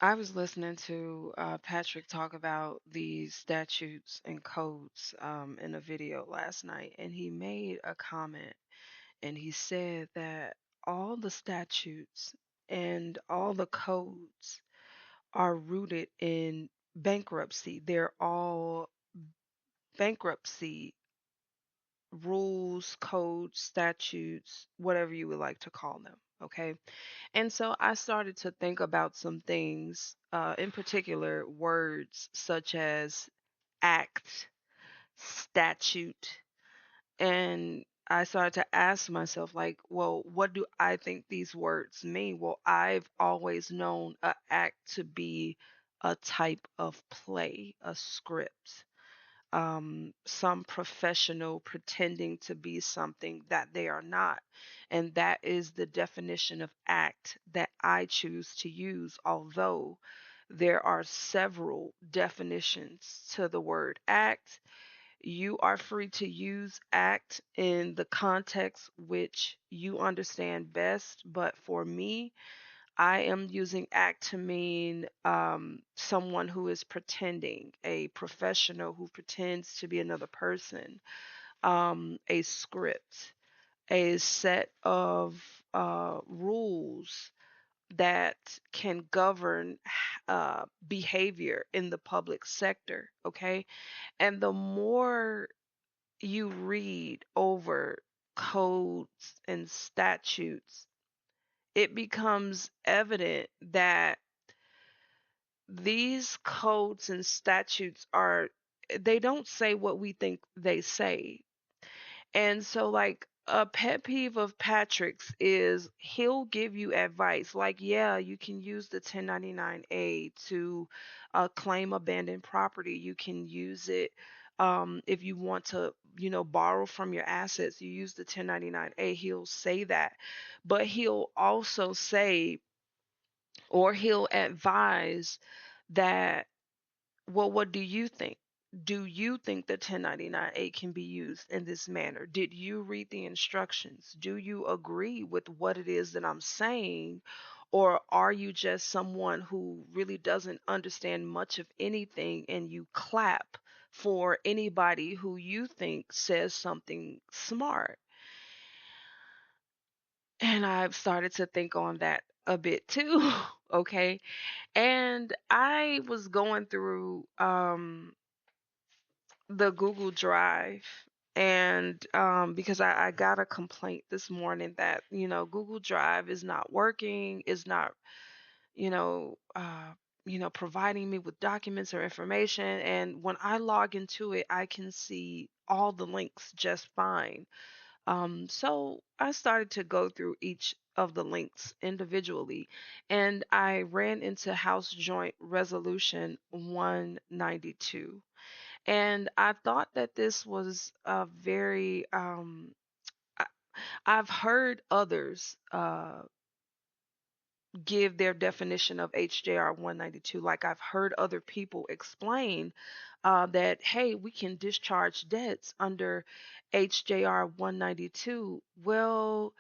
I was listening to Patrick talk about these statutes and codes in a video last night, and he made a comment and he said that all the statutes and all the codes are rooted in bankruptcy. They're all bankruptcy rules, codes, statutes, whatever you would like to call them. Okay. And so I started to think about some things, in particular, words such as act, statute, and I started to ask myself, like, well, what do I think these words mean? Well, I've always known a act to be a type of play, a script, some professional pretending to be something that they are not. And that is the definition of act that I choose to use, although there are several definitions to the word act. You are free to use act in the context which you understand best, but for me, I am using act to mean someone who is pretending, a professional who pretends to be another person, a script, a set of rules that can govern behavior in the public sector. Okay. And the more you read over codes and statutes, it becomes evident that these codes and statutes they don't say what we think they say. And so, like, a pet peeve of Patrick's is he'll give you advice like, yeah, you can use the 1099A to claim abandoned property. You can use it if you want to, borrow from your assets. You use the 1099A. He'll say that. But he'll also say, or he'll advise that, well, what do you think? Do you think the 1099A can be used in this manner? Did you read the instructions? Do you agree with what it is that I'm saying? Or are you just someone who really doesn't understand much of anything and you clap for anybody who you think says something smart? And I've started to think on that a bit too. Okay. And I was going through the Google Drive, and because I got a complaint this morning that Google Drive is not working, is not you know uh, providing me with documents or information, and when I log into it, I can see all the links just fine. So I started to go through each of the links individually, and I ran into House Joint Resolution 192. And I thought that this was a very, I, I've heard others give their definition of HJR 192. Like I've heard other people explain that, hey, we can discharge debts under HJR 192. Well,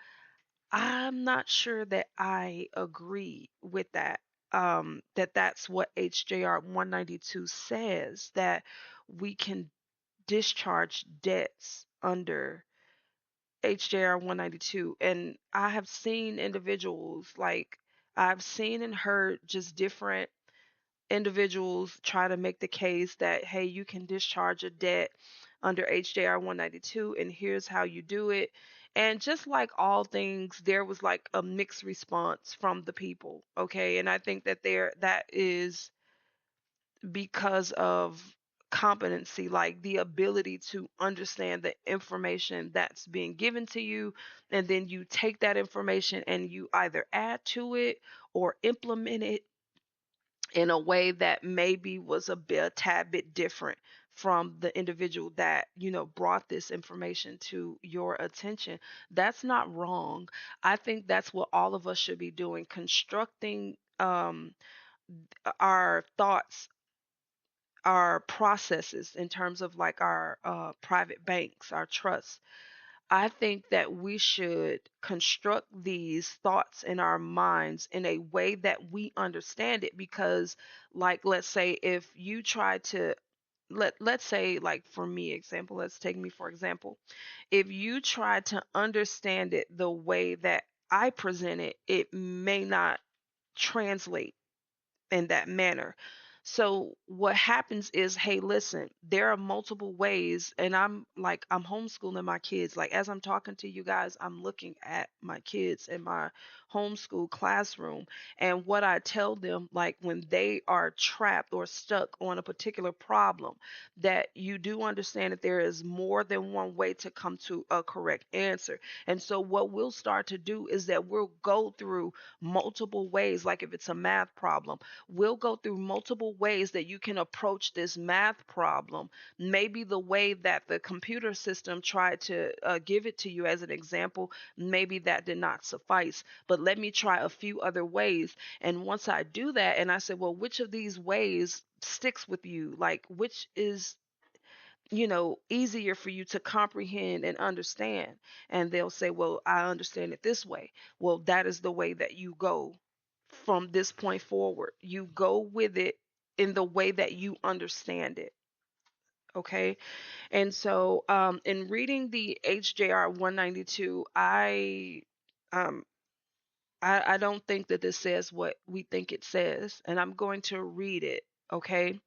I'm not sure that I agree with that. That's what HJR 192 says, that we can discharge debts under HJR 192. And I have seen individuals, like, I've seen and heard just different individuals try to make the case that, hey, you can discharge a debt under HJR 192, and here's how you do it. And just like all things, there was like a mixed response from the people. Okay. And I think that that is because of competency, like the ability to understand the information that's being given to you, and then you take that information and you either add to it or implement it in a way that maybe was a tad bit different from the individual that brought this information to your attention. That's not wrong. I think that's what all of us should be doing, constructing our thoughts, our processes in terms of like our private banks, our trusts, I think that we should construct these thoughts in our minds in a way that we understand it, because, like, let's say if you try to, let's say, like, for me example, let's take me for example. If you try to understand it the way that I present it, it may not translate in that manner. So what happens is, hey, listen, there are multiple ways, and I'm homeschooling my kids. Like, as I'm talking to you guys, I'm looking at my kids in my homeschool classroom, and what I tell them, like when they are trapped or stuck on a particular problem, that you do understand that there is more than one way to come to a correct answer. And so what we'll start to do is that we'll go through multiple ways. Like if it's a math problem, we'll go through multiple ways that you can approach this math problem. Maybe the way that the computer system tried to give it to you as an example, maybe that did not suffice. But let me try a few other ways. And once I do that, and I say, well, which of these ways sticks with you? Like, which is easier for you to comprehend and understand? And they'll say, well, I understand it this way. Well, that is the way that you go from this point forward. You go with it in the way that you understand it. Okay. And so, in reading the HJR 192, um, I don't think that this says what we think it says, and I'm going to read it. Okay.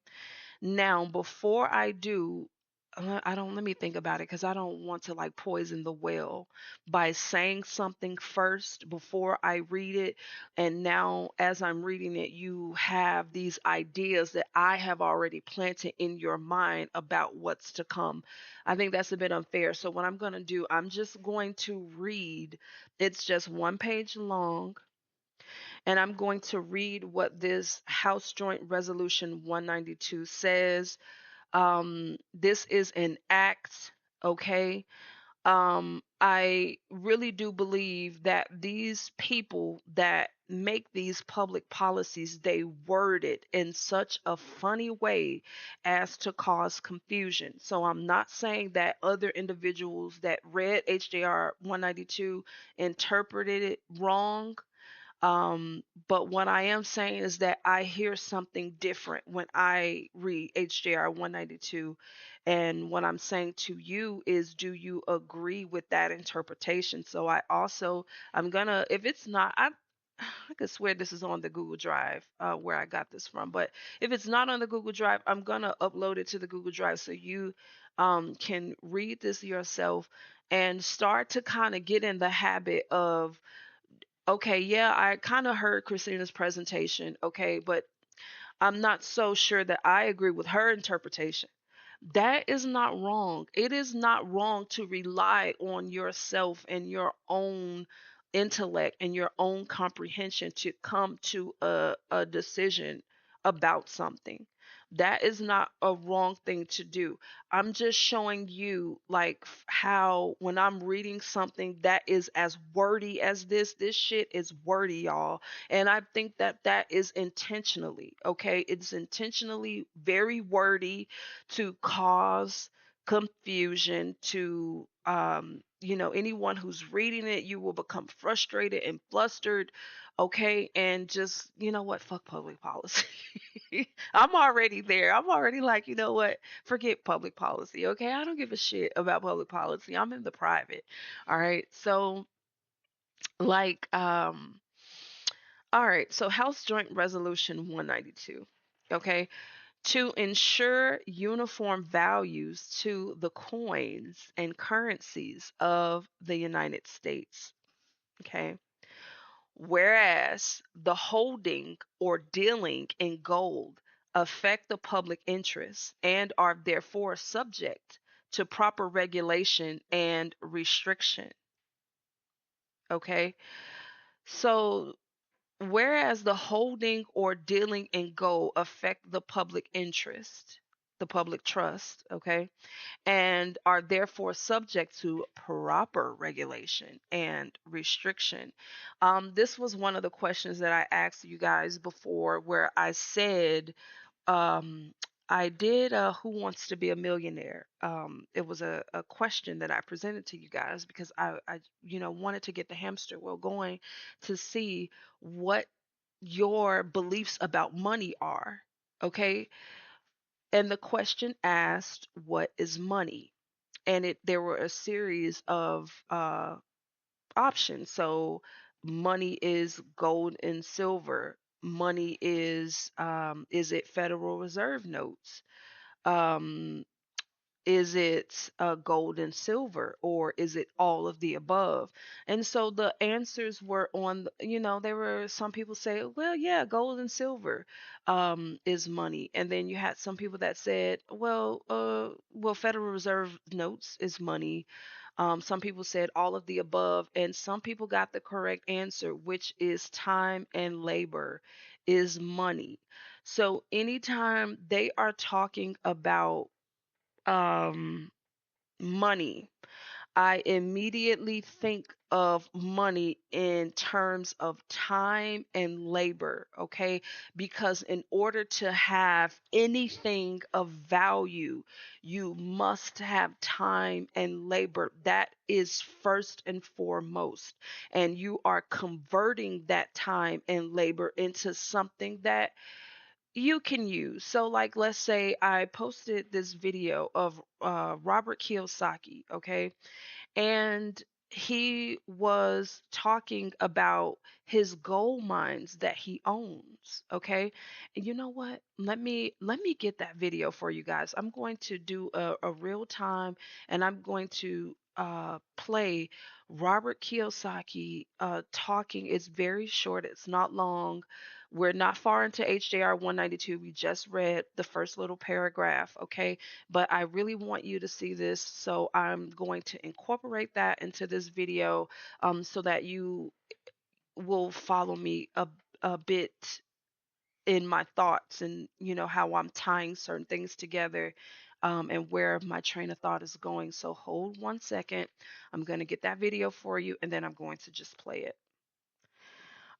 Now, before I do, I don't let me think about it, because I don't want to like poison the well by saying something first before I read it. And now, as I'm reading it, you have these ideas that I have already planted in your mind about what's to come. I think that's a bit unfair. So, what I'm going to do, I'm just going to read. It's just one page long, and I'm going to read what this House Joint Resolution 192 says. This is an act, okay? I really do believe that these people that make these public policies, they word it in such a funny way as to cause confusion. So I'm not saying that other individuals that read HJR 192 interpreted it wrong. But what I am saying is that I hear something different when I read HJR 192. And what I'm saying to you is, do you agree with that interpretation? So I'm gonna, if it's not, I could swear this is on the Google Drive where I got this from. But if it's not on the Google Drive, I'm gonna upload it to the Google Drive so you can read this yourself and start to kind of get in the habit of, okay, yeah, I kind of heard Christina's presentation, okay, but I'm not so sure that I agree with her interpretation. That is not wrong. It is not wrong to rely on yourself and your own intellect and your own comprehension to come to a decision about something. That is not a wrong thing to do. I'm just showing you, like, how when I'm reading something that is as wordy as this shit is wordy, y'all. And I think that that is intentionally, okay? It's intentionally very wordy to cause confusion to anyone who's reading it. You will become frustrated and flustered, okay? And just, you know what, fuck public policy. I'm already there. I'm already like, you know what, forget public policy, okay? I don't give a shit about public policy. I'm in the private. All right. So, like, all right, so House Joint Resolution 192, okay, to ensure uniform values to the coins and currencies of the United States. Okay. Whereas the holding or dealing in gold affect the public interest and are therefore subject to proper regulation and restriction. Okay. So, whereas the holding or dealing in gold affect the public interest, the public trust, okay, and are therefore subject to proper regulation and restriction. This was one of the questions that I asked you guys before, where I said, um, I did Who Wants to Be a Millionaire. It was a question that I presented to you guys because I wanted to get the hamster wheel going to see what your beliefs about money are. Okay. And the question asked, what is money? And there were a series of options. So money is gold and silver. Money is it Federal Reserve notes? Um, is it gold and silver, or is it all of the above? And so the answers were there were some people say, well, yeah, gold and silver is money. And then you had some people that said, well, Federal Reserve notes is money. Some people said all of the above, and some people got the correct answer, which is time and labor is money. So anytime they are talking about um, money, I immediately think of money in terms of time and labor, okay? Because in order to have anything of value, you must have time and labor. That is first and foremost. And you are converting that time and labor into something that you can use. So, like, let's say I posted this video of Robert Kiyosaki, okay? And he was talking about his gold mines that he owns, okay? And you know what, let me get that video for you guys. I'm going to do a real time, and I'm going to play Robert Kiyosaki talking. It's very short, it's not long. We're not far into HJR 192. We just read the first little paragraph, okay? But I really want you to see this. So I'm going to incorporate that into this video so that you will follow me a bit in my thoughts, and how I'm tying certain things together, and where my train of thought is going. So hold 1 second. I'm going to get that video for you, and then I'm going to just play it.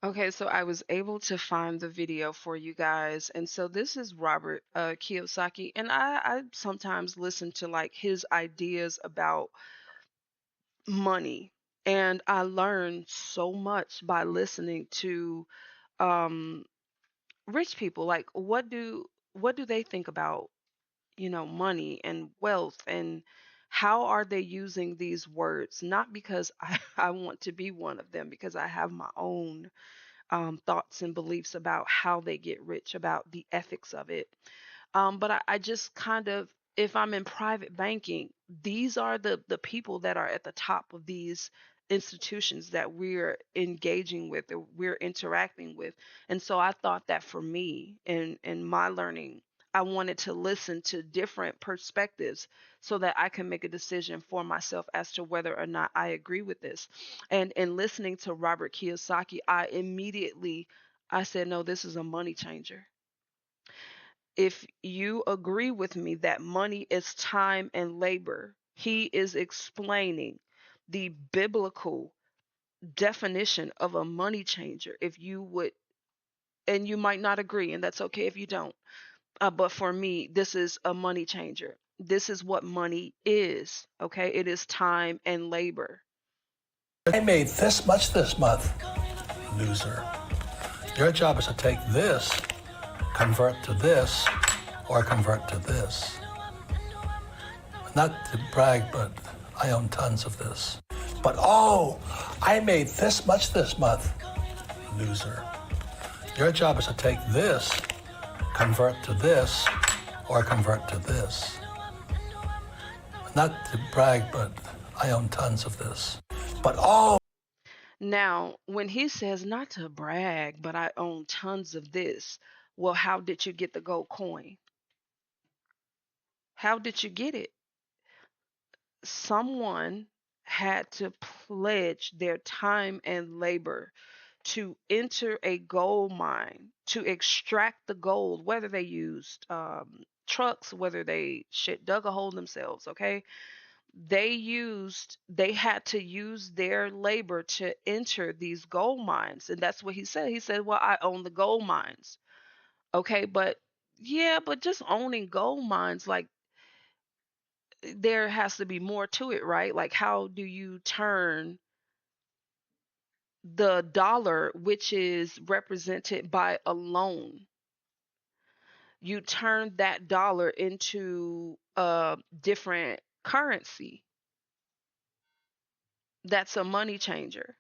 Okay, so I was able to find the video for you guys. And so this is Robert Kiyosaki. And I sometimes listen to like his ideas about money. And I learn so much by listening to um, rich people. Like, what do they think about, money and wealth, and how are they using these words? Not because I want to be one of them, because I have my own thoughts and beliefs about how they get rich, about the ethics of it. But I just kind of, if I'm in private banking, these are the people that are at the top of these institutions that we're engaging with or we're interacting with. And so I thought that for me and my learning, I wanted to listen to different perspectives so that I can make a decision for myself as to whether or not I agree with this. And in listening to Robert Kiyosaki, I said, no, this is a money changer. If you agree with me that money is time and labor, he is explaining the biblical definition of a money changer. If you would, and you might not agree, and that's okay if you don't. But for me, this is a money changer. This is what money is. Okay. It is time and labor. I made this much this month, loser. Your job is to take this, convert to this, or convert to this. Not to brag, but I own tons of this. But oh, I made this much this month, loser. Your job is to take this, convert to this, or convert to this. Not to brag, but I own tons of this. But oh, Now, when he says not to brag, but I own tons of this, well, how did you get the gold coin? How did you get it? Someone had to pledge their time and labor to enter a gold mine to extract the gold, whether they used trucks, whether they shit dug a hole themselves, okay? They had to use their labor to enter these gold mines. And that's what he said. He said, well, I own the gold mines. Okay, but Yeah, but just owning gold mines, like there has to be more to it, right? Like how do you turn the dollar, which is represented by a loan, you turn that dollar into a different currency? That's a money changer.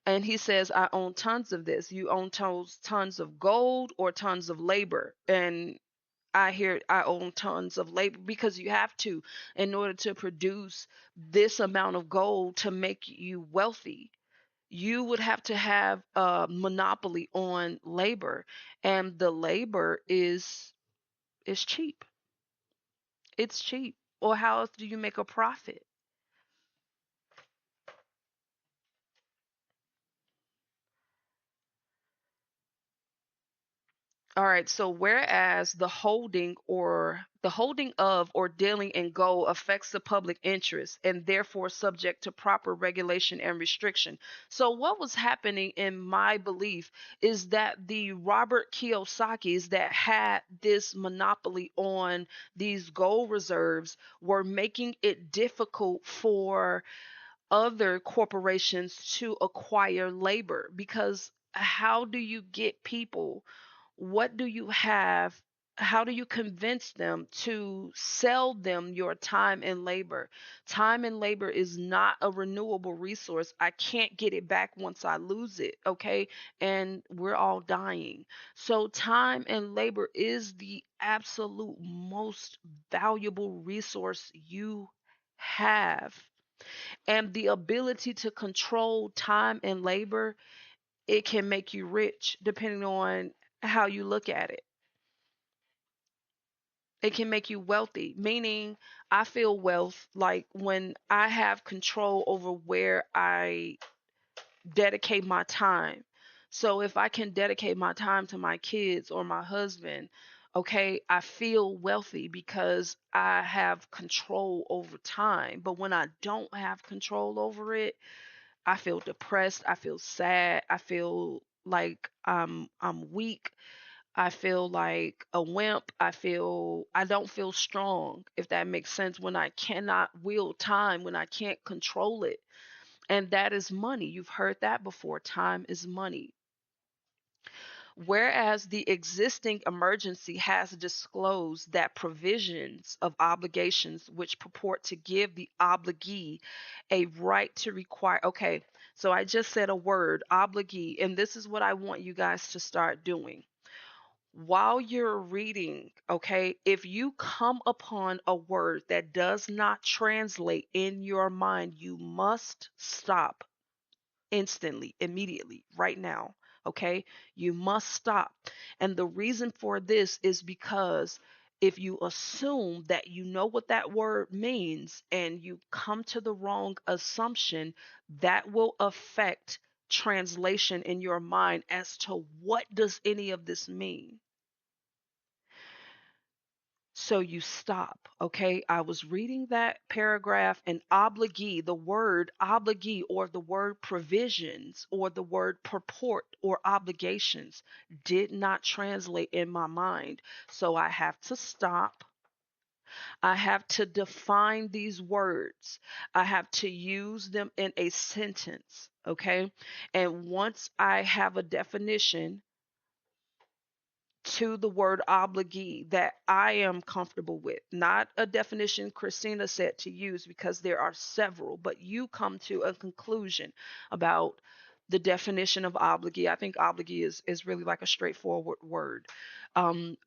And he says, I own tons of this. You own tons of gold or tons of labor. And I hear I own tons of labor because you have to in order to produce this amount of gold to make you wealthy. You would have to have a monopoly on labor, and the labor is cheap. It's cheap. Or how else do you make a profit? All right, so whereas the holding of or dealing in gold affects the public interest and therefore subject to proper regulation and restriction. So what was happening in my belief is that the Robert Kiyosaki's that had this monopoly on these gold reserves were making it difficult for other corporations to acquire labor, because how do you get people, what do you have, how do you convince them to sell them your time and labor? Time and labor is not a renewable resource. I can't get it back once I lose it, okay? And we're all dying. So time and labor is the absolute most valuable resource you have, and the ability to control time and labor, it can make you rich depending on how you look at it. It can make you wealthy, meaning I feel wealth like when I have control over where I dedicate my time. So if I can dedicate my time to my kids or my husband, okay, I feel wealthy because I have control over time. But when I don't have control over it, I feel depressed. I feel sad. I feel like I'm weak. I feel like a wimp. I don't feel strong, if that makes sense, when I cannot wield time, when I can't control it. And that is money. You've heard that before. Time is money. Whereas the existing emergency has disclosed that provisions of obligations which purport to give the obligee a right to require. Okay, so I just said a word, obligee, and this is what I want you guys to start doing. While you're reading, okay, if you come upon a word that does not translate in your mind, you must stop instantly, immediately, right now. Okay, you must stop. And the reason for this is because if you assume that you know what that word means and you come to the wrong assumption, that will affect translation in your mind as to what does any of this mean. So you stop, okay? I was reading that paragraph, and obligee, the word obligee or the word provisions or the word purport or obligations did not translate in my mind. So I have to stop. I have to define these words. I have to use them in a sentence, okay? And once I have a definition to the word obligee that I am comfortable with, not a definition Christina said to use, because there are several, but you come to a conclusion about the definition of obligee. I think obligee is really like a straightforward word.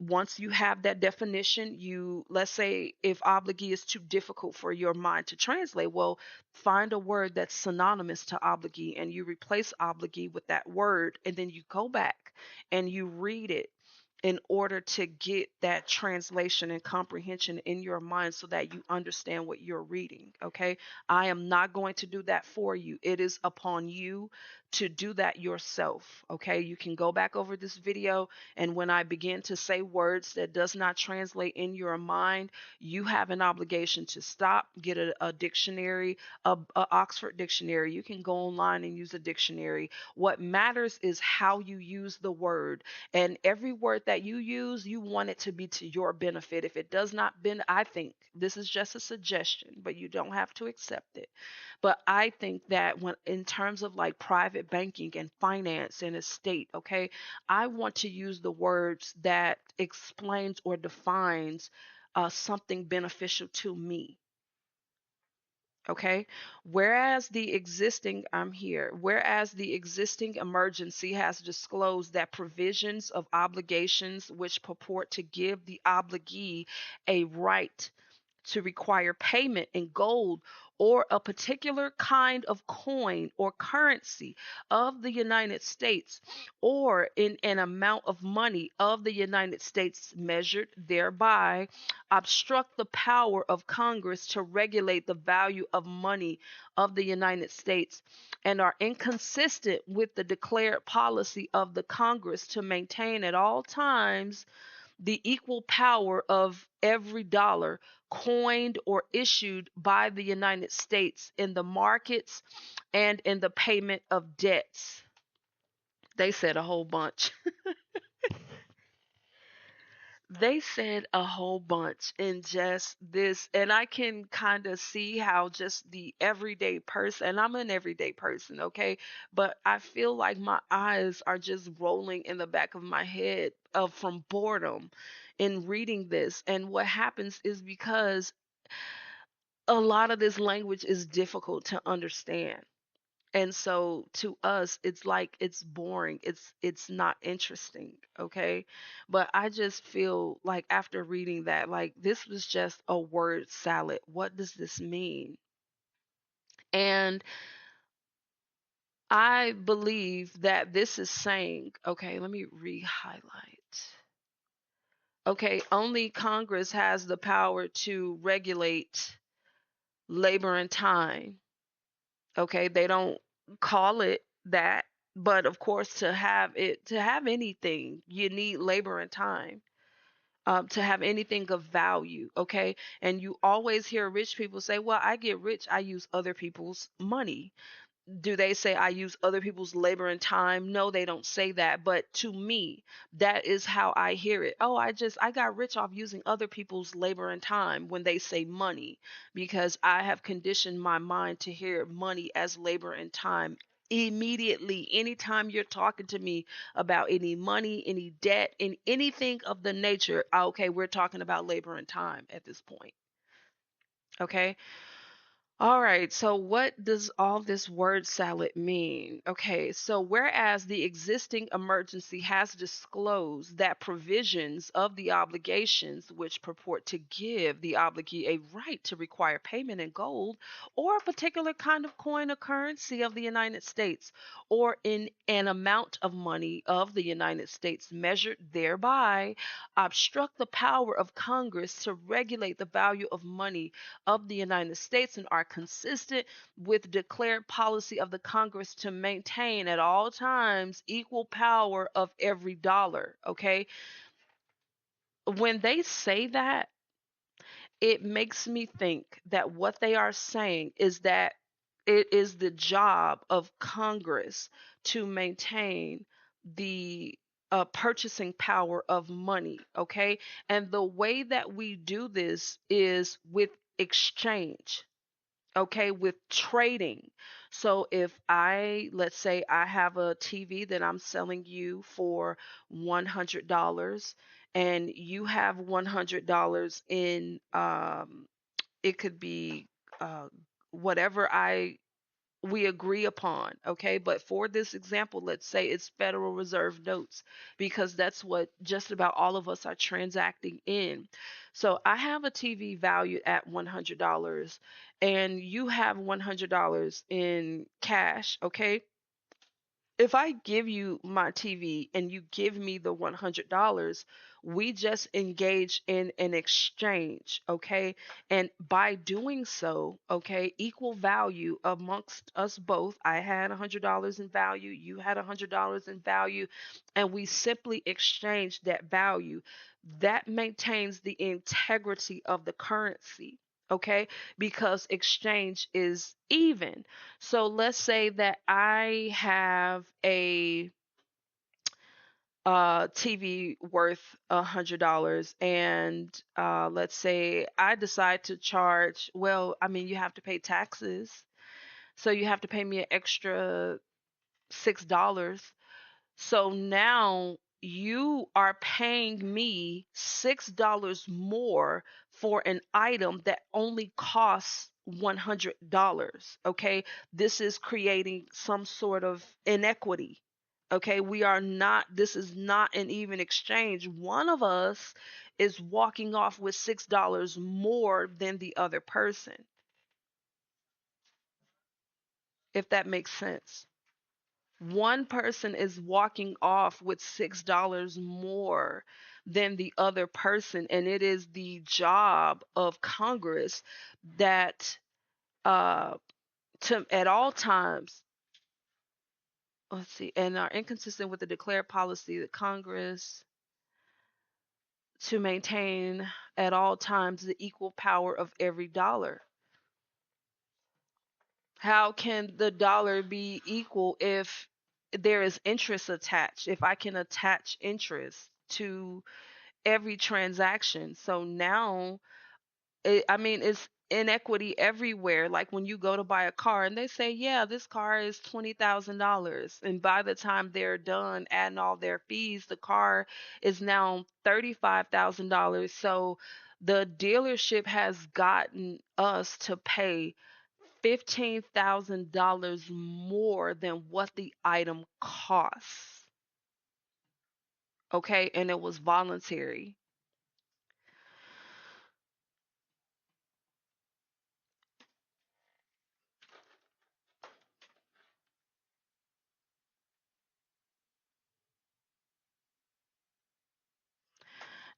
Once you have that definition, you, let's say if obligee is too difficult for your mind to translate, well, find a word that's synonymous to obligee and you replace obligee with that word, and then you go back and you read it in order to get that translation and comprehension in your mind so that you understand what you're reading. Okay. I am not going to do that for you. It is upon you to do that yourself. Okay, you can go back over this video, and when I begin to say words that does not translate in your mind, you have an obligation to stop, get a dictionary, a Oxford dictionary. You can go online and use a dictionary. What matters is how you use the word, and every word that you use, you want it to be to your benefit. If it does not ben I think this is just a suggestion, but you don't have to accept it. But I think that when in terms of like private banking and finance and estate, okay, I want to use the words that explains or defines something beneficial to me. Okay. Whereas the existing emergency has disclosed that provisions of obligations which purport to give the obligee a right to require payment in gold or a particular kind of coin or currency of the United States, or in an amount of money of the United States measured thereby, obstruct the power of Congress to regulate the value of money of the United States, and are inconsistent with the declared policy of the Congress to maintain at all times the equal power of every dollar coined or issued by the United States in the markets and in the payment of debts. They said a whole bunch. They said a whole bunch in just this, and I can kind of see how just the everyday person, and I'm an everyday person, okay, but I feel like my eyes are just rolling in the back of my head from boredom in reading this. And what happens is because a lot of this language is difficult to understand, and so to us it's like it's boring, it's not interesting, okay? But I just feel like after reading that, like, this was just a word salad. What does this mean? And I believe that this is saying, okay, let me re-highlight. Okay, only Congress has the power to regulate labor and time. Okay, they don't call it that, but of course, to have anything, you need labor and time. To have anything of value, okay? And you always hear rich people say, well, I get rich, I use other people's money. Do they say I use other people's labor and time? No, they don't say that. But to me, that is how I hear it. Oh, I got rich off using other people's labor and time when they say money, because I have conditioned my mind to hear money as labor and time. Immediately, anytime you're talking to me about any money, any debt, and anything of the nature, okay, we're talking about labor and time at this point. Okay. All right, so what does all this word salad mean? Okay, so whereas the existing emergency has disclosed that provisions of the obligations which purport to give the obligee a right to require payment in gold or a particular kind of coin or currency of the United States, or in an amount of money of the United States measured thereby, obstruct the power of Congress to regulate the value of money of the United States, and are consistent with declared policy of the Congress to maintain at all times equal power of every dollar. Okay. When they say that, it makes me think that what they are saying is that it is the job of Congress to maintain the purchasing power of money. Okay. And the way that we do this is with exchange, okay, with trading. So if let's say I have a TV that I'm selling you for $100, and you have $100 in, it could be uh, whatever I we agree upon, okay? But for this example, let's say it's Federal Reserve notes, because that's what just about all of us are transacting in. So I have a TV valued at $100, and you have $100 in cash, okay? if I give you my TV and you give me the $100, we just engage in an exchange, okay? And by doing so, okay, equal value amongst us both. I had $100 in value, you had $100 in value, and we simply exchange that value. That maintains the integrity of the currency, okay? Because exchange is even. So let's say that I have a TV worth $100, and let's say I decide to charge. Well, I mean, you have to pay taxes, so you have to pay me an extra $6. So now you are paying me $6 more for an item that only costs $100. Okay. This is creating some sort of inequity. Okay. We are not, this is not an even exchange. One of us is walking off with $6 more than the other person, if that makes sense. One person is walking off with $6 more than the other person, and it is the job of Congress that uh to at all times, let's see, and are inconsistent with the declared policy that Congress to maintain at all times the equal power of every dollar. How can the dollar be equal if there is interest attached? If I can attach interest to every transaction. So now, I mean, it's inequity everywhere. Like when you go to buy a car and they say, yeah, this car is $20,000. And by the time they're done adding all their fees, the car is now $35,000. So the dealership has gotten us to pay $15,000 more than what the item costs. Okay. And it was voluntary.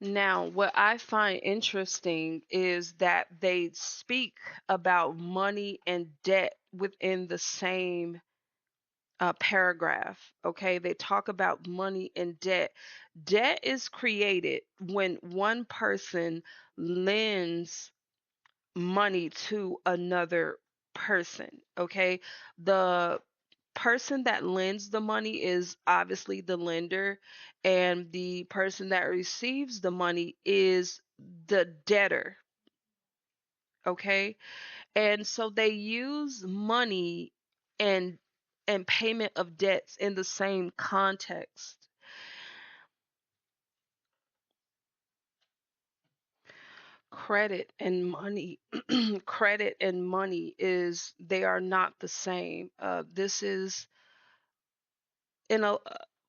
Now, what I find interesting is that they speak about money and debt within the same paragraph. Okay, they talk about money and debt. Debt is created when one person lends money to another person. Okay, the person that lends the money is obviously the lender, and the person that receives the money is the debtor. Okay, and so they use money and payment of debts in the same context. Credit and money, credit and money is, they are not the same. This is in a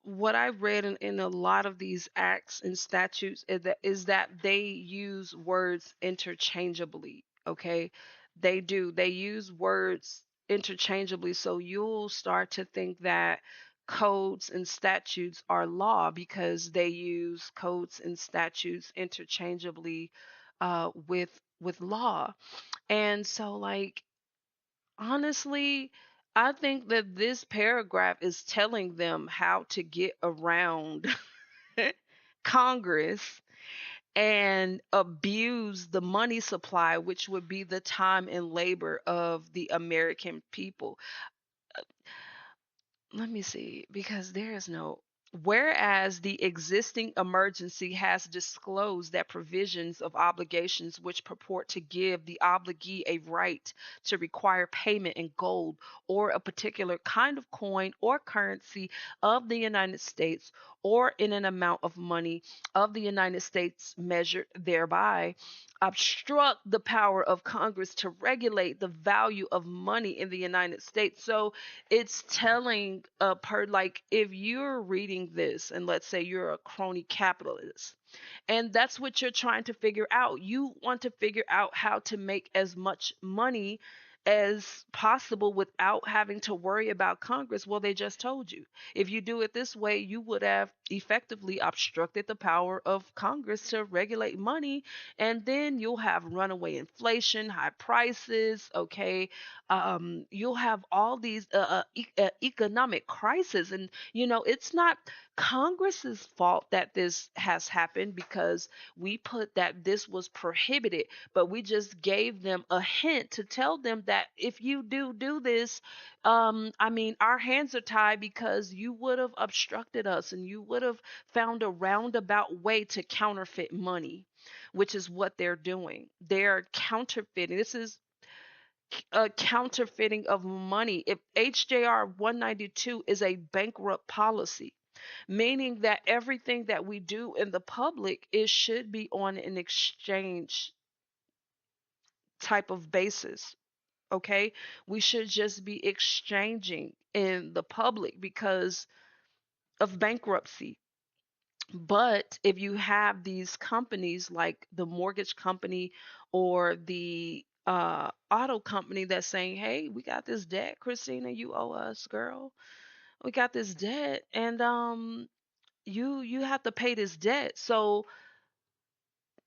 what I read in a lot of these acts and statutes is that they use words interchangeably. Okay, they use words interchangeably, so you'll start to think that codes and statutes are law because they use codes and statutes interchangeably with law. And so, like, honestly, I think that this paragraph is telling them how to get around Congress and abuse the money supply, which would be the time and labor of the American people. Let me see, because there is no. Whereas the existing emergency has disclosed that provisions of obligations which purport to give the obligee a right to require payment in gold or a particular kind of coin or currency of the United States or in an amount of money of the United States measured thereby obstruct the power of Congress to regulate the value of money in the United States. So it's telling a per like, if you're reading this and let's say you're a crony capitalist and that's what you're trying to figure out, you want to figure out how to make as much money as possible without having to worry about Congress. Well, they just told you. If you do it this way, you would have effectively obstructed the power of Congress to regulate money, and then you'll have runaway inflation, high prices, okay? You'll have all these economic crises. And, it's not Congress's fault that this has happened because we put that this was prohibited, but we just gave them a hint to tell them that if you do this, I mean, our hands are tied because you would have obstructed us and you would have found a roundabout way to counterfeit money, which is what they're doing. They're counterfeiting. This is a counterfeiting of money. If HJR 192 is a bankrupt policy, meaning that everything that we do in the public, it should be on an exchange type of basis. Okay, we should just be exchanging in the public because of bankruptcy. But if you have these companies like the mortgage company or the auto company that's saying, hey, we got this debt, Christina, you owe us, girl. We got this debt, and you have to pay this debt. So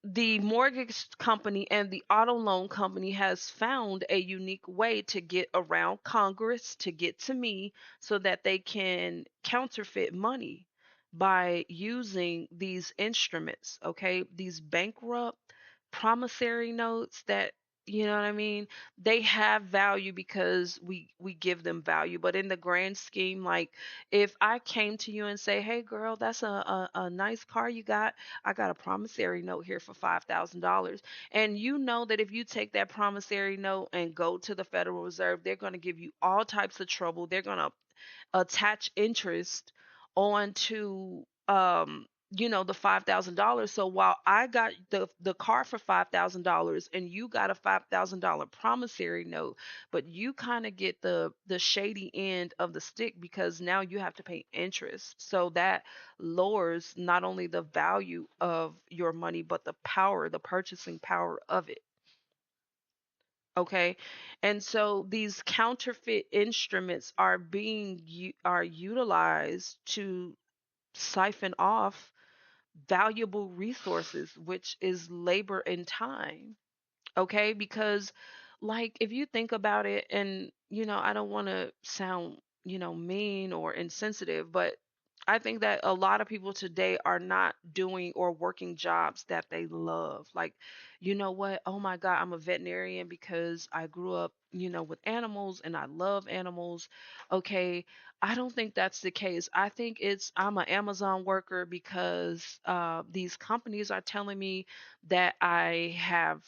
the mortgage company and the auto loan company has found a unique way to get around Congress to get to me so that they can counterfeit money by using these instruments, okay? These bankrupt promissory notes that, you know what I mean? They have value because we give them value, but in the grand scheme, like if I came to you and say, "Hey girl, that's a nice car you got. I got a promissory note here for $5,000." And you know that if you take that promissory note and go to the Federal Reserve, they're going to give you all types of trouble. They're going to attach interest onto the $5,000. So while I got the car for $5,000 and you got a $5,000 promissory note, but you kind of get the shady end of the stick because now you have to pay interest. So that lowers not only the value of your money but the purchasing power of it. Okay, and so these counterfeit instruments are utilized to siphon off valuable resources, which is labor and time. Okay, because like if you think about it, and I don't want to sound mean or insensitive, but I think that a lot of people today are not doing or working jobs that they love. Like, you know what? Oh my God, I'm a veterinarian because I grew up, with animals and I love animals. Okay, I don't think that's the case. I think I'm an Amazon worker because these companies are telling me that I have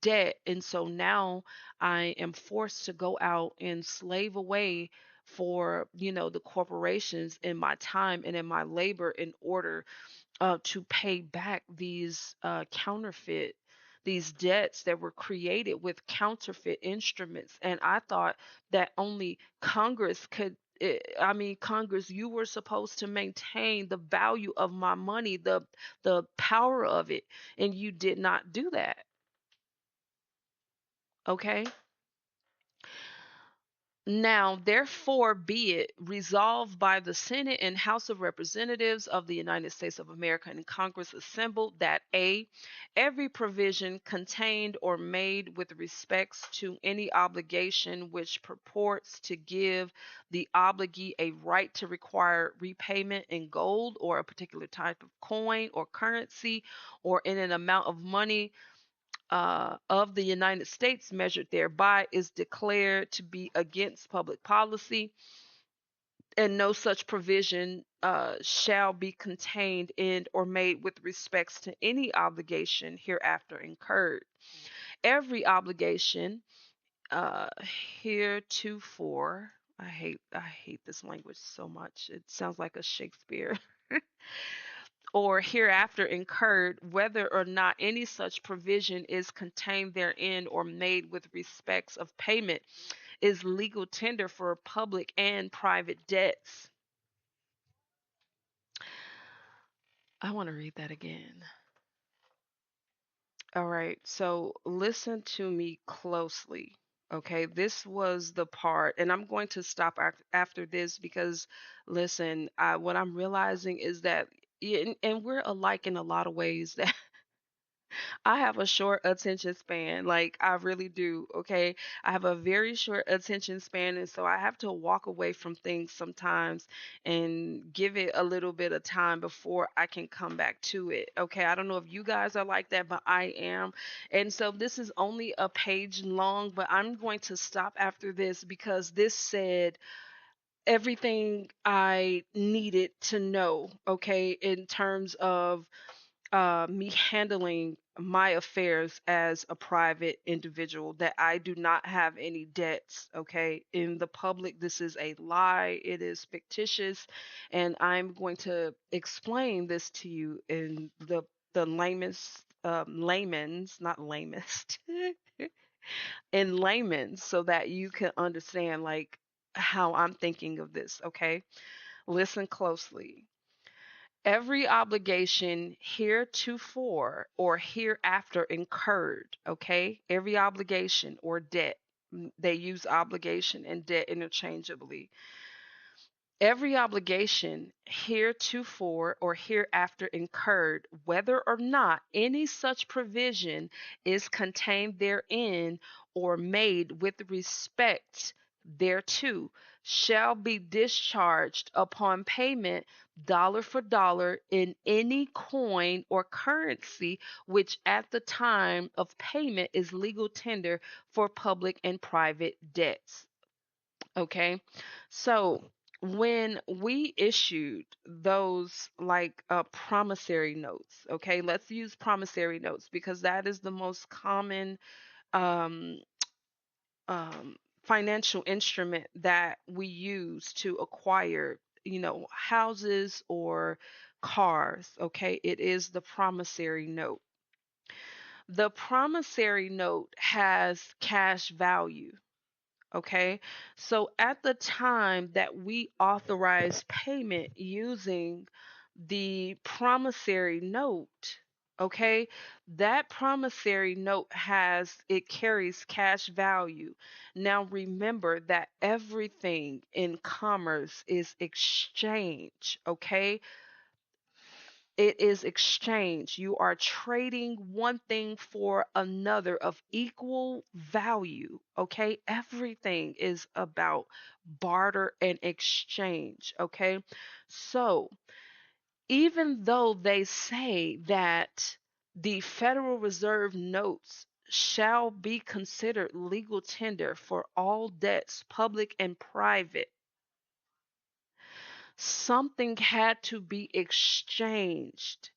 debt. And so now I am forced to go out and slave away for, the corporations in my time and in my labor in order to pay back these debts that were created with counterfeit instruments. And I thought that only Congress could. I mean, Congress, you were supposed to maintain the value of my money, the power of it, and you did not do that. Okay. Now, therefore, be it resolved by the Senate and House of Representatives of the United States of America and Congress assembled that A, every provision contained or made with respects to any obligation which purports to give the obligee a right to require repayment in gold or a particular type of coin or currency or in an amount of money of the United States measured thereby is declared to be against public policy, and no such provision shall be contained in or made with respects to any obligation hereafter incurred. Every obligation uh, heretofore. I hate this language so much. It sounds like a Shakespeare or hereafter incurred, whether or not any such provision is contained therein or made with respects of payment, is legal tender for public and private debts. I want to read that again. All right, so listen to me closely. Okay, this was the part, and I'm going to stop after this because, listen, what I'm realizing is that, and we're alike in a lot of ways. That I have a short attention span, like I really do. Okay, I have a very short attention span, and so I have to walk away from things sometimes and give it a little bit of time before I can come back to it. Okay, I don't know if you guys are like that, but I am. And so this is only a page long, but I'm going to stop after this because this said everything I needed to know, okay, in terms of me handling my affairs as a private individual, that I do not have any debts, okay? In the public, this is a lie, it is fictitious, and I'm going to explain this to you in the layman's, not lamest, in layman's, so that you can understand like how I'm thinking of this, okay? Listen closely. Every obligation heretofore or hereafter incurred, okay? Every obligation or debt. They use obligation and debt interchangeably. Every obligation heretofore or hereafter incurred, whether or not any such provision is contained therein or made with respect thereto, shall be discharged upon payment dollar for dollar in any coin or currency which at the time of payment is legal tender for public and private debts. Okay. So when we issued those like promissory notes, okay, let's use promissory notes because that is the most common um, financial instrument that we use to acquire, houses or cars. Okay. It is the promissory note. The promissory note has cash value. Okay, so at the time that we authorize payment using the promissory note, okay, that promissory note it carries cash value. Now remember that everything in commerce is exchange, okay? It is exchange. You are trading one thing for another of equal value. Okay. Everything is about barter and exchange. Okay. So even though they say that the Federal Reserve notes shall be considered legal tender for all debts, public and private, something had to be exchanged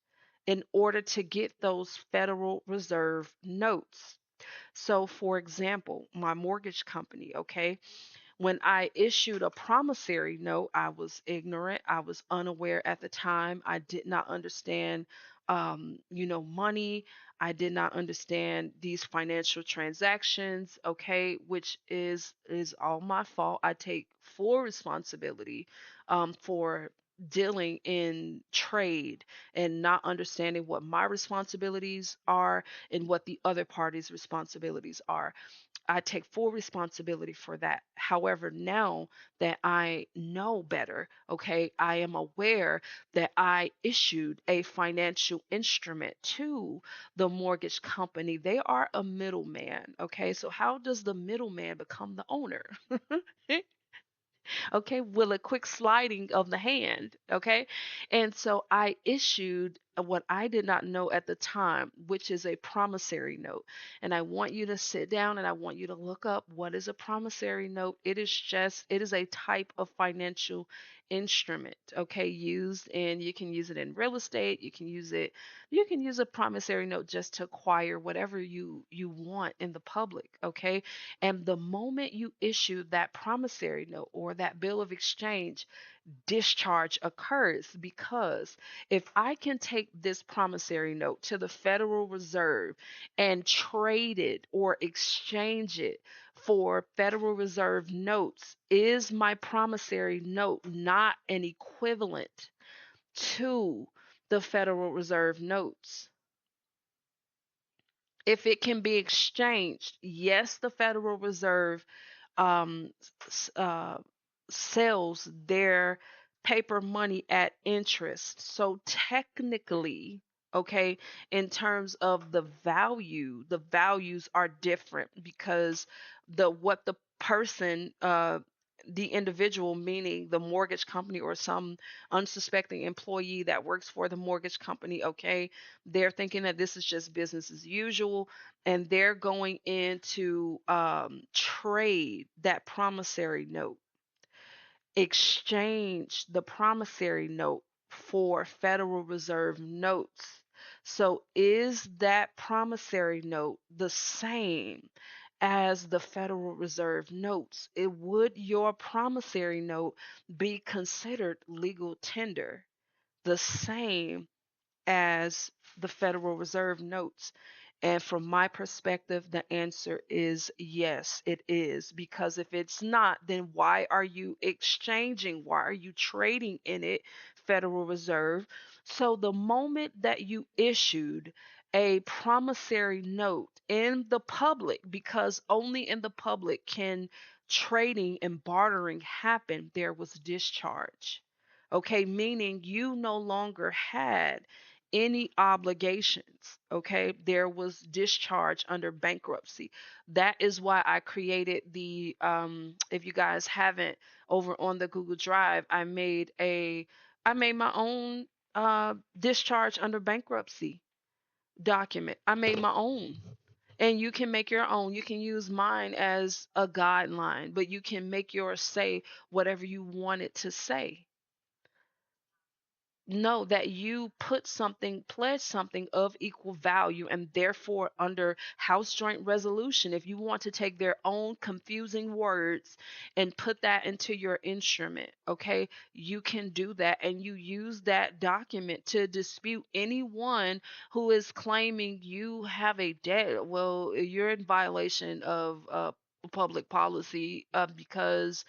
in order to get those Federal Reserve notes. So, for example, my mortgage company, okay, when I issued a promissory note, I was ignorant. I was unaware at the time. I did not understand, money. I did not understand these financial transactions. Okay, which is all my fault. I take full responsibility for dealing in trade and not understanding what my responsibilities are and what the other party's responsibilities are. I take full responsibility for that. However, now that I know better, okay, I am aware that I issued a financial instrument to the mortgage company. They are a middleman, okay? So, how does the middleman become the owner? Okay, with a quick sliding of the hand. Okay, and so I issued what I did not know at the time, which is a promissory note. And I want you to sit down and I want you to look up what is a promissory note. It is a type of financial instrument, okay, used, and you can use it in real estate. You can use a promissory note just to acquire whatever you want in the public, okay? And the moment you issue that promissory note or that bill of exchange, discharge occurs, because if I can take this promissory note to the Federal Reserve and trade it or exchange it for Federal Reserve notes, is my promissory note not an equivalent to the Federal Reserve notes? If it can be exchanged, yes, the Federal Reserve um, s- uh, sells their paper money at interest. So technically, okay, in terms of the values are different because the what the person the individual, meaning the mortgage company or some unsuspecting employee that works for the mortgage company, okay, they're thinking that this is just business as usual, and they're going in to trade that promissory note, exchange the promissory note for Federal Reserve notes. So, is that promissory note the same as the Federal Reserve notes? Would your promissory note be considered legal tender, the same as the Federal Reserve notes? And from my perspective, the answer is yes, it is. Because if it's not, then why are you exchanging? Why are you trading in it, Federal Reserve? So the moment that you issued a promissory note in the public, because only in the public can trading and bartering happen, there was discharge. Okay, meaning you no longer had any obligations. Okay, there was discharge under bankruptcy. That is why I created the if you guys haven't, over on the Google Drive, I made my own discharge under bankruptcy document. I made my own. And you can make your own. You can use mine as a guideline, but you can make yours say whatever you want it to say. Know that you put something, pledge something of equal value, and therefore, under House Joint Resolution, if you want to take their own confusing words and put that into your instrument, okay, you can do that, and you use that document to dispute anyone who is claiming you have a debt. Well, you're in violation of public policy because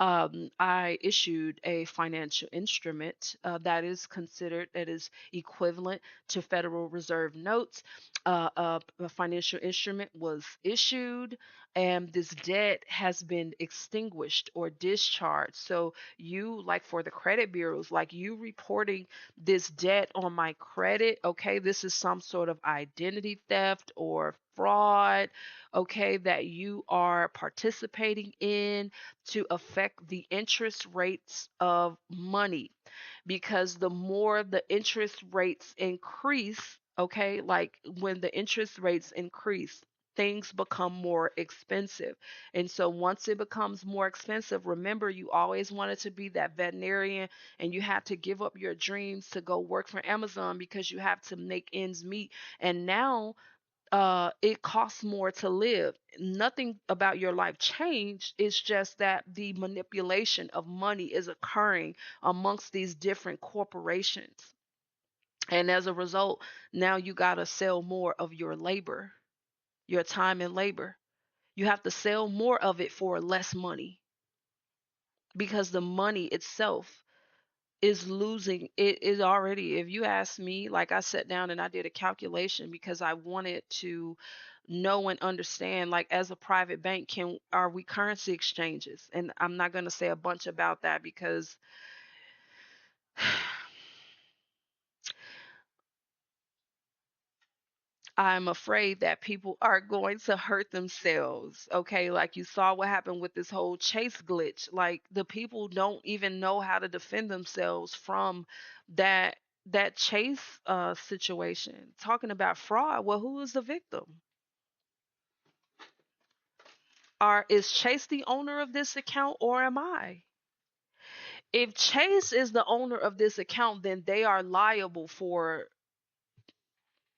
I issued a financial instrument that is equivalent to Federal Reserve notes. A financial instrument was issued, and this debt has been extinguished or discharged. So you, like for the credit bureaus, like you reporting this debt on my credit, okay, this is some sort of identity theft or fraud, okay, that you are participating in to affect the interest rates of money, because the more the interest rates increase, okay, like when the interest rates increase, things become more expensive. And so once it becomes more expensive, remember, you always wanted to be that veterinarian, and you have to give up your dreams to go work for Amazon because you have to make ends meet. And now it costs more to live. Nothing about your life changed. It's just that the manipulation of money is occurring amongst these different corporations. And as a result, now you got to sell more of your labor, your time and labor. You have to sell more of it for less money, because the money itself is losing. It is already, if you ask me, like I sat down and I did a calculation because I wanted to know and understand, like, as a private bank, can are we currency exchanges? And I'm not going to say a bunch about that because I'm afraid that people are going to hurt themselves. Okay, like you saw what happened with this whole Chase glitch. Like, the people don't even know how to defend themselves from that Chase situation. Talking about fraud, well, who is the victim? Is Chase the owner of this account, or am I? If Chase is the owner of this account, then they are liable for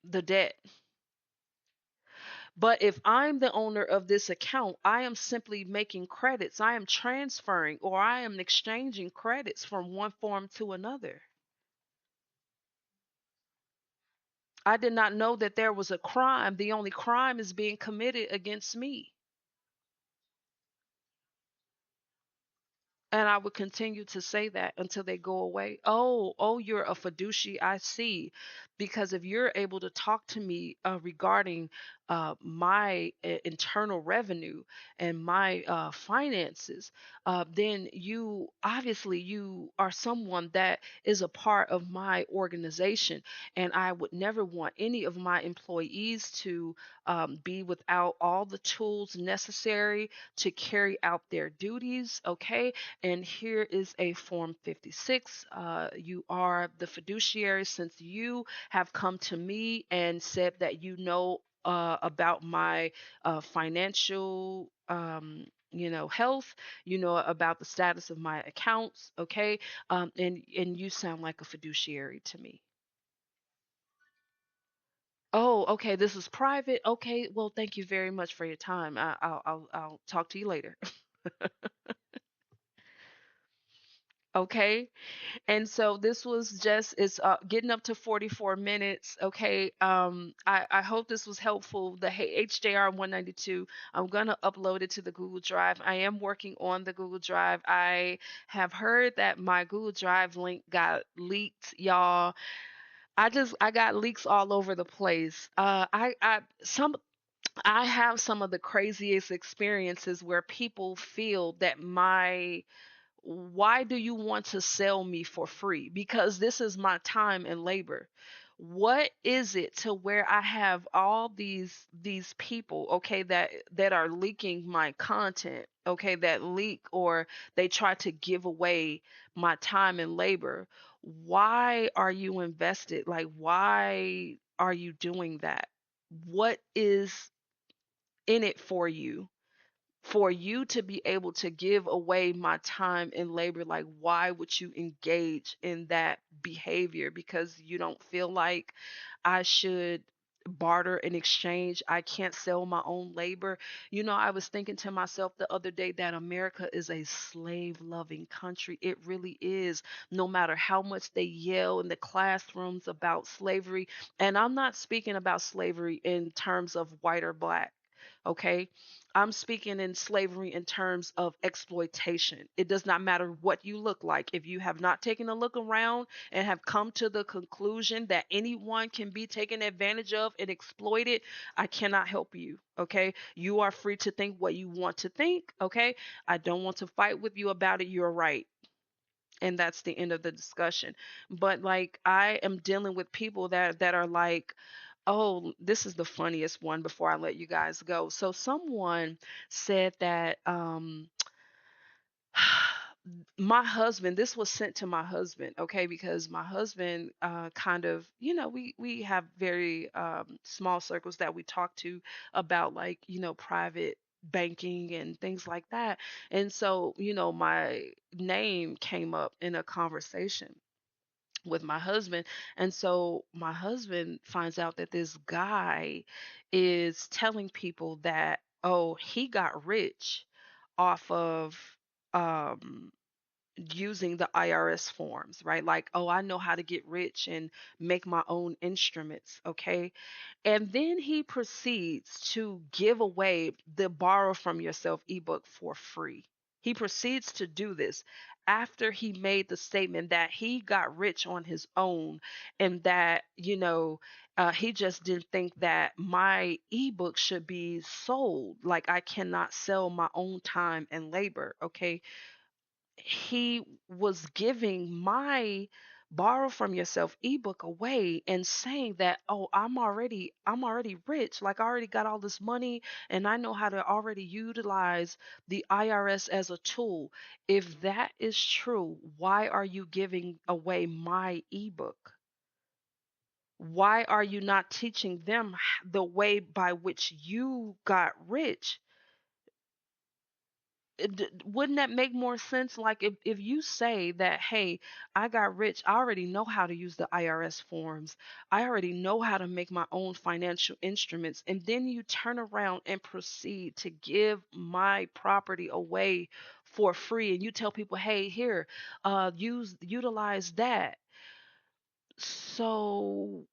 the debt. But if I'm the owner of this account, I am simply making credits. I am transferring, or I am exchanging credits from one form to another. I did not know that there was a crime. The only crime is being committed against me. And I would continue to say that until they go away. Oh, oh, you're a fiduciary. I see. Because if you're able to talk to me regarding my internal revenue and my finances, then you obviously you are someone that is a part of my organization, and I would never want any of my employees to be without all the tools necessary to carry out their duties. Okay, and here is a Form 56. You are the fiduciary since you have come to me and said that you know about my financial. Health, about the status of my accounts. Okay, and you sound like a fiduciary to me. Oh, okay, this is private. Okay, well, thank you very much for your time. I'll talk to you later. Okay. And so this was just it's getting up to 44 minutes. Okay. I hope this was helpful. The HJR 192. I'm gonna upload it to the Google Drive. I am working on the Google Drive. I have heard that my Google Drive link got leaked, y'all. I got leaks all over the place. I have some of the craziest experiences where people feel that my why do you want to sell me for free? Because this is my time and labor. What is it to where I have all these people, okay, that are leaking my content, okay, that leak or they try to give away my time and labor? Why are you invested? Like, why are you doing that? What is in it for you to be able to give away my time and labor? Like, why would you engage in that behavior? Because you don't feel like I should barter and exchange? I can't sell my own labor. I was thinking to myself the other day that America is a slave loving country. It really is. No matter how much they yell in the classrooms about slavery, and I'm not speaking about slavery in terms of white or black. Okay, I'm speaking in slavery in terms of exploitation. It does not matter what you look like. If you have not taken a look around and have come to the conclusion that anyone can be taken advantage of and exploited, I cannot help you. Okay. You are free to think what you want to think. Okay. I don't want to fight with you about it. You're right. And that's the end of the discussion. But like, I am dealing with people that are like, oh, this is the funniest one before I let you guys go. So someone said that my husband, this was sent to my husband, okay, because my husband kind of, we have very small circles that we talk to about, like, private banking and things like that. And so, my name came up in a conversation with my husband. And so my husband finds out that this guy is telling people that, oh, he got rich off of um using the IRS forms, right? Like, oh, I know how to get rich and make my own instruments, okay? And then he proceeds to give away the Borrow from Yourself ebook for free. He proceeds to do this after he made the statement that he got rich on his own, and that, he just didn't think that my ebook should be sold. Like, I cannot sell my own time and labor, okay? He was giving my Borrow from Yourself ebook away and saying that, oh, I'm already rich. Like, I already got all this money and I know how to already utilize the IRS as a tool. If that is true, why are you giving away my ebook? Why are you not teaching them the way by which you got rich? Wouldn't that make more sense? Like, if you say that, hey, I got rich, I already know how to use the IRS forms, I already know how to make my own financial instruments, and then you turn around and proceed to give my property away for free, and you tell people, hey, here, utilize that. So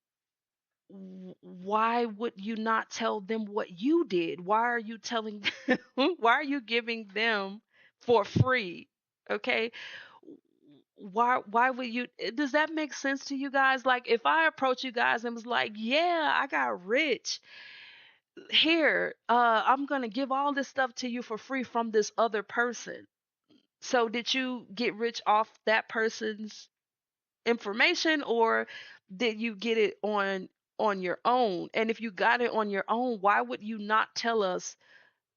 why would you not tell them what you did? Why are you telling them, why are you giving them for free? Okay, why would you, does that make sense to you guys? Like if I approach you guys and was like, yeah, I got rich here, I'm gonna give all this stuff to you for free from this other person. So did you get rich off that person's information, or did you get it on your own? And if you got it on your own, why would you not tell us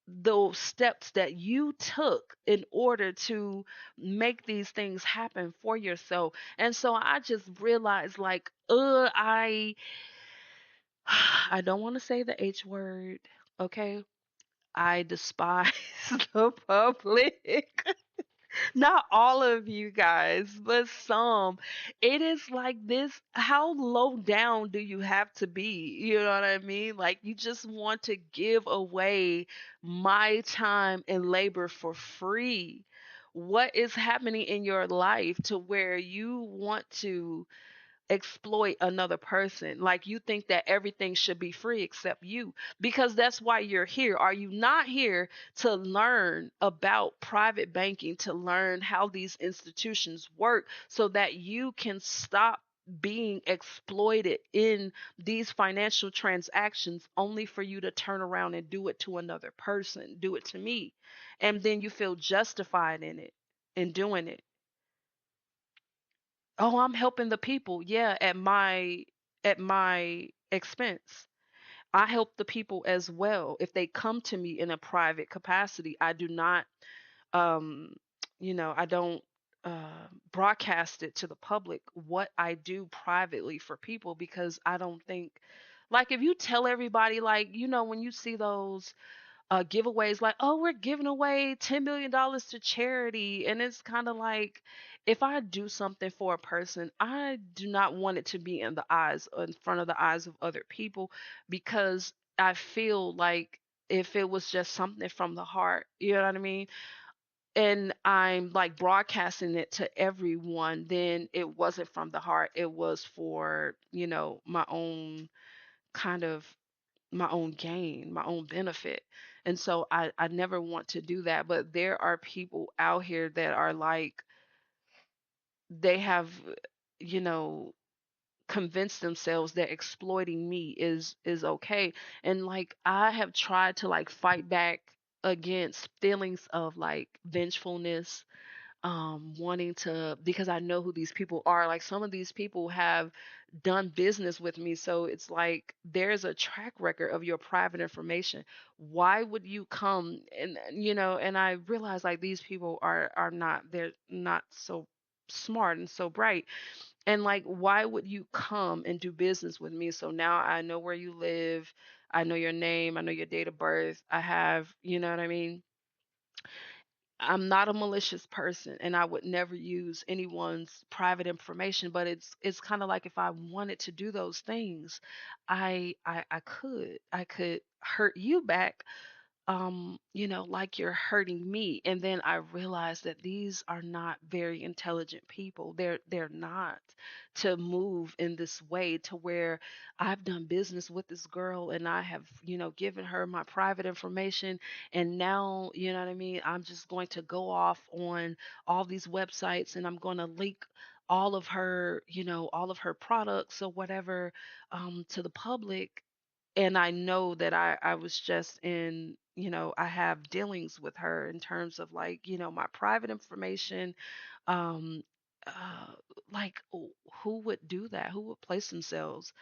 those steps that you took in order to make these things happen for yourself? And so I just realized like, I don't want to say the H word, okay? I despise the public. Not all of you guys, but some. It is like this. How low down do you have to be? You know what I mean? Like, you just want to give away my time and labor for free. What is happening in your life to where you want to exploit another person? Like you think that everything should be free except you, because that's why you're here. Are you not here to learn about private banking, to learn how these institutions work so that you can stop being exploited in these financial transactions only for you to turn around and do it to another person, do it to me, and then you feel justified in it, in doing it? Oh, I'm helping the people. Yeah, at my expense. I help the people as well. If they come to me in a private capacity, I do not um I don't broadcast it to the public what I do privately for people, because I don't think, like, if you tell everybody, like, when you see those giveaways like, oh, we're giving away $10 million to charity. And it's kind of like, if I do something for a person, I do not want it to be in front of the eyes of other people, because I feel like if it was just something from the heart, you know what I mean? And I'm like broadcasting it to everyone, then it wasn't from the heart. It was for, my own kind of my own gain, my own benefit. And so I never want to do that. But there are people out here that are like, they have, you know, convinced themselves that exploiting me is okay. And like I have tried to like fight back against feelings of like vengefulness, wanting to, because I know who these people are. Like some of these people have done business with me, so it's like there's a track record of your private information. Why would you come and I realize like these people are not, they're not so smart and so bright. And like, why would you come and do business with me? So now I know where you live, I know your name, I know your date of birth, I have, you know what I mean? I'm not a malicious person, and I would never use anyone's private information, but it's kind of like if I wanted to do those things, I could hurt you back, like you're hurting me. And then I realized that these are not very intelligent people. They're not, to move in this way to where I've done business with this girl and I have, given her my private information. And now, you know what I mean? I'm just going to go off on all these websites and I'm going to link all of her products or whatever, to the public. And I know that I was just in, I have dealings with her in terms of like, my private information. Um, uh, like, who would do that? Who would place themselves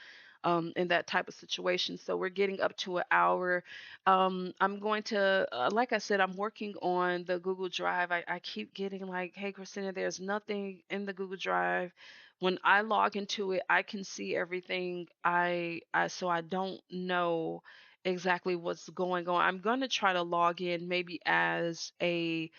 in that type of situation? So we're getting up to an hour. I'm going to, like I said, I'm working on the Google Drive. I keep getting like, hey, Christina, there's nothing in the Google Drive. When I log into it, I can see everything. So I don't know exactly what's going on. I'm going to try to log in maybe as a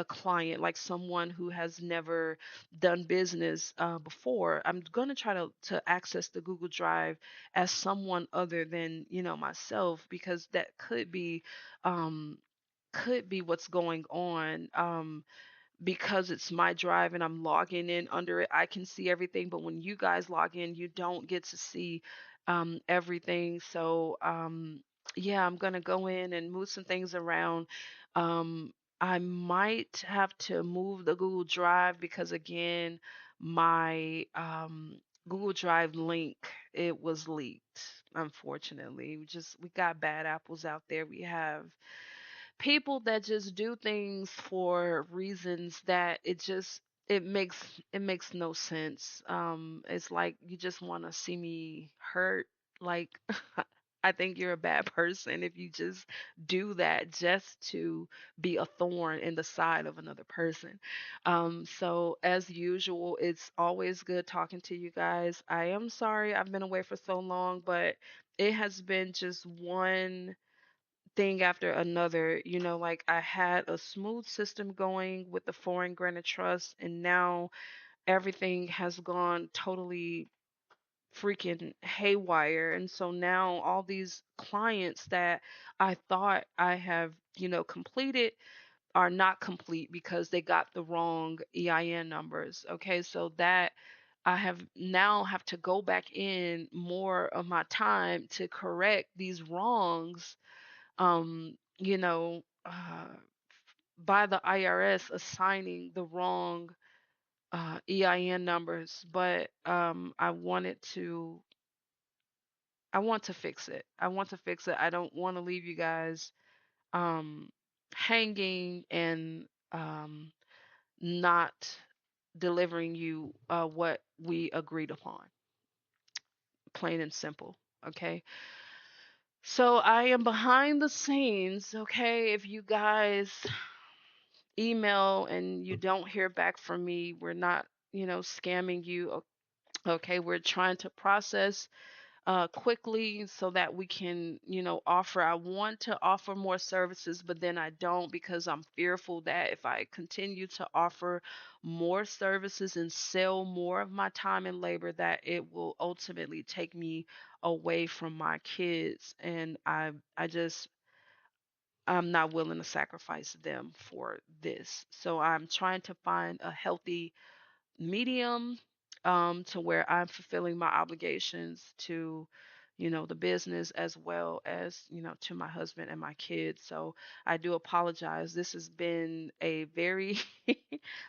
client, like someone who has never done business before. I'm going to try to access the Google Drive as someone other than, myself, because that um, could be what's going on. Because it's my drive and I'm logging in under it, I can see everything. But when you guys log in, you don't get to see everything. So, yeah, I'm going to go in and move some things around. Um, I might have to move the Google Drive because again, my Google Drive link, it was leaked. Unfortunately, we got bad apples out there. We have people that just do things for reasons that it makes no sense. It's like you just want to see me hurt. Like I think you're a bad person if you just do that just to be a thorn in the side of another person. So as usual, it's always good talking to you guys. I am sorry I've been away for so long, but it has been just one thing after another. Like I had a smooth system going with the foreign granted trust, and now everything has gone totally freaking haywire. And so now all these clients that I thought I have, completed are not complete because they got the wrong EIN numbers. Okay, so that I have to go back in more of my time to correct these wrongs, um, you know, uh, by the IRS assigning the wrong EIN numbers. But I want to fix it. I want to fix it. I don't want to leave you guys um, hanging and not delivering you what we agreed upon, plain and simple. Okay. So I am behind the scenes. Okay. If you guys email and you don't hear back from me, we're not, scamming you. Okay. We're trying to process quickly so that we can, offer. I want to offer more services, but then I don't because I'm fearful that if I continue to offer more services and sell more of my time and labor, that it will ultimately take me away from my kids. And I'm not willing to sacrifice them for this. So I'm trying to find a healthy medium, to where I'm fulfilling my obligations to, the business as well as, to my husband and my kids. So I do apologize. This has been a very,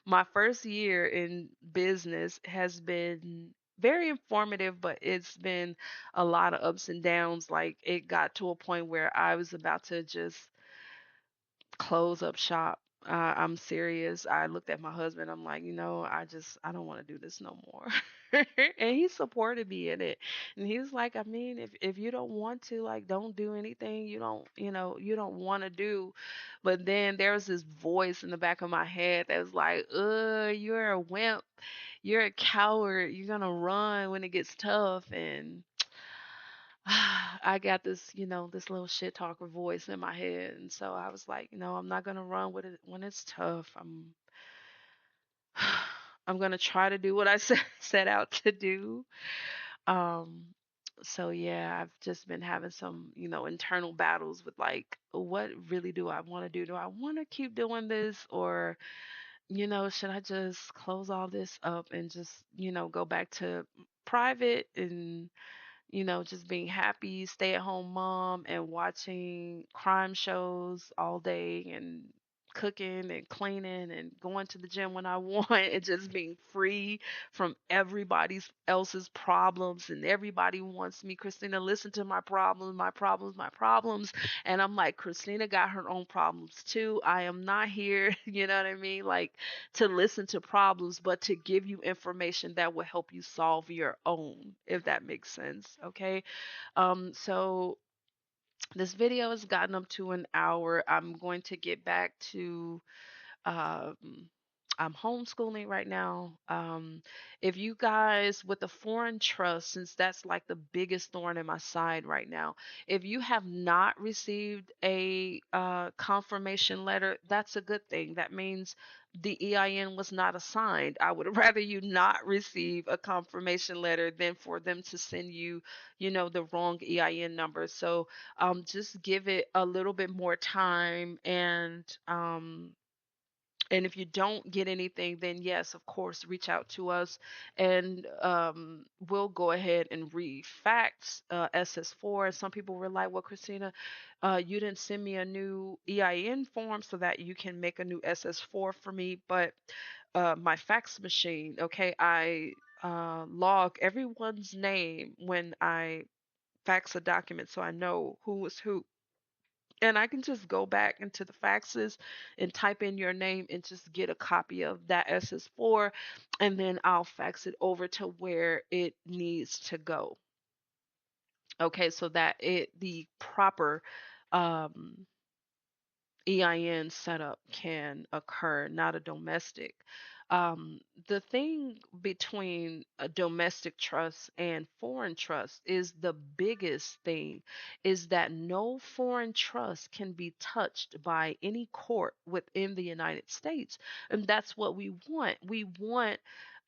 my first year in business has been very informative, but it's been a lot of ups and downs. Like it got to a point where I was about to just close up shop. I'm serious. I looked at my husband. I'm like, I don't want to do this no more. And he supported me in it. And he was like, I mean, if you don't want to, like, don't do anything you don't want to do. But then there was this voice in the back of my head that was like, you're a wimp. You're a coward. You're gonna run when it gets tough. And I got this little shit talker voice in my head, and so I was like, I'm not gonna run with it when it's tough. I'm gonna try to do what I set out to do. Um, so yeah, I've just been having some, internal battles with like, what really do I want to do? Do I want to keep doing this, or should I just close all this up and just, go back to private and just being happy, stay at home mom and watching crime shows all day and cooking and cleaning and going to the gym when I want and just being free from everybody's else's problems. And everybody wants me, Christina, listen to my problems, my problems, my problems. And I'm like, Christina got her own problems too. I am not here, you know what I mean? Like, to listen to problems, but to give you information that will help you solve your own, if that makes sense. Okay. So this video has gotten up to an hour. I'm going to get back to um, I'm homeschooling right now. If you guys, with the foreign trust, since that's like the biggest thorn in my side right now, if you have not received a confirmation letter, that's a good thing. That means the EIN was not assigned. I would rather you not receive a confirmation letter than for them to send you, the wrong EIN number. So just give it a little bit more time and And if you don't get anything, then yes, of course, reach out to us, and we'll go ahead and refax SS4. Some people were like, "Well, Christina, you didn't send me a new EIN form so that you can make a new SS4 for me." But my fax machine, okay, I log everyone's name when I fax a document, so I know who was who, and I can just go back into the faxes and type in your name and just get a copy of that SS4, and then I'll fax it over to where it needs to go. Okay, so that the proper um, EIN setup can occur, not a domestic. The thing between a domestic trust and foreign trust is the biggest thing is that no foreign trust can be touched by any court within the United States. And that's what we want. We want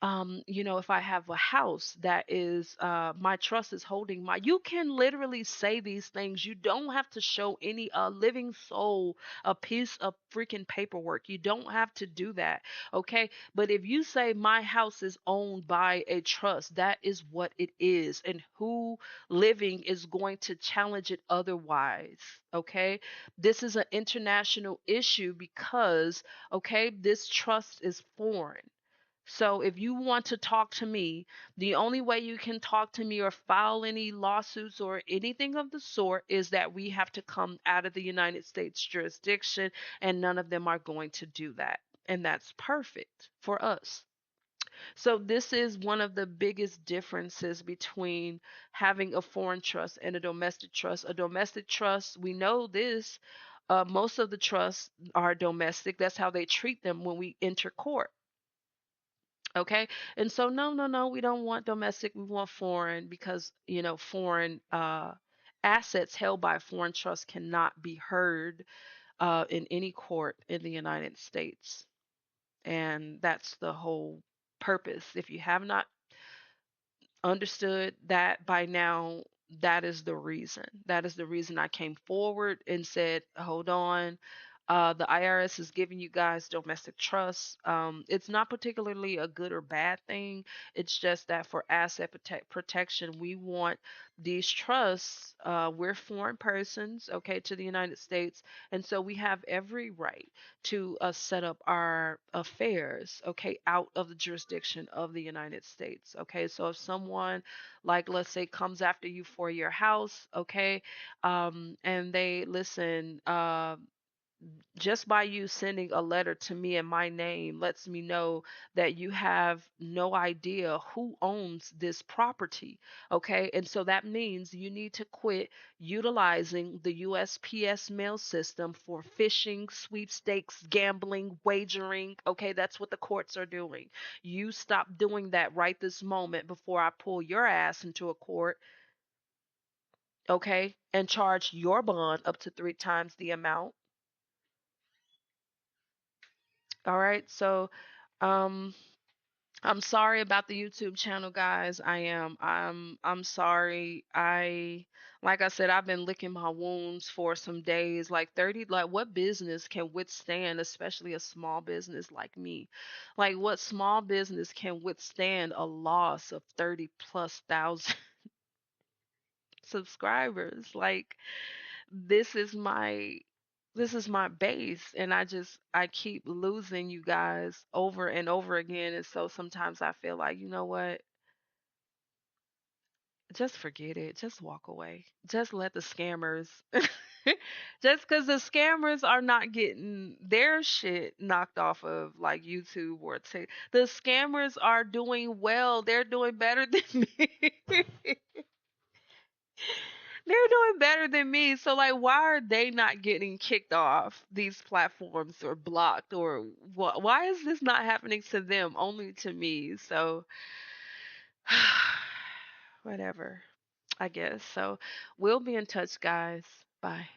if I have a house that is my trust is holding my, you can literally say these things. You don't have to show any living soul a piece of freaking paperwork. You don't have to do that. Okay. But if you say my house is owned by a trust, that is what it is. And who living is going to challenge it otherwise? Okay. This is an international issue because, okay, this trust is foreign. So if you want to talk to me, the only way you can talk to me or file any lawsuits or anything of the sort is that we have to come out of the United States jurisdiction, and none of them are going to do that. And that's perfect for us. So this is one of the biggest differences between having a foreign trust and a domestic trust. A domestic trust, we know this, most of the trusts are domestic. That's how they treat them when we enter court. Okay. And so no, no, no, we don't want domestic, we want foreign because, foreign assets held by a foreign trust cannot be heard in any court in the United States. And that's the whole purpose. If you have not understood that by now, that is the reason. That is the reason I came forward and said, hold on. The IRS is giving you guys domestic trust. It's not particularly a good or bad thing. It's just that for asset protection, we want these trusts. We're foreign persons, okay, to the United States. And so we have every right to set up our affairs, okay, out of the jurisdiction of the United States. Okay, so if someone, like, let's say, comes after you for your house, okay, and they listen, just by you sending a letter to me in my name lets me know that you have no idea who owns this property. Okay. And so that means you need to quit utilizing the USPS mail system for fishing, sweepstakes, gambling, wagering. Okay. That's what the courts are doing. You stop doing that right this moment before I pull your ass into a court. Okay. And charge your bond up to 3 times the amount. All right. So, um, I'm sorry about the YouTube channel, guys. I am. I'm sorry. Like I said, I've been licking my wounds for some days. Like 30, like what business can withstand, especially a small business like me? Like what small business can withstand a loss of 30 plus thousand subscribers? Like this is my this is my base, and I keep losing you guys over and over again, and so sometimes I feel like, you know what, just forget it, just walk away, just let the scammers just because the scammers are not getting their shit knocked off of like YouTube or the scammers are doing well, they're doing better than me. They're doing better than me. So like why are they not getting kicked off these platforms or blocked or why is this not happening to them only to me? So whatever, I guess. So we'll be in touch, guys. Bye.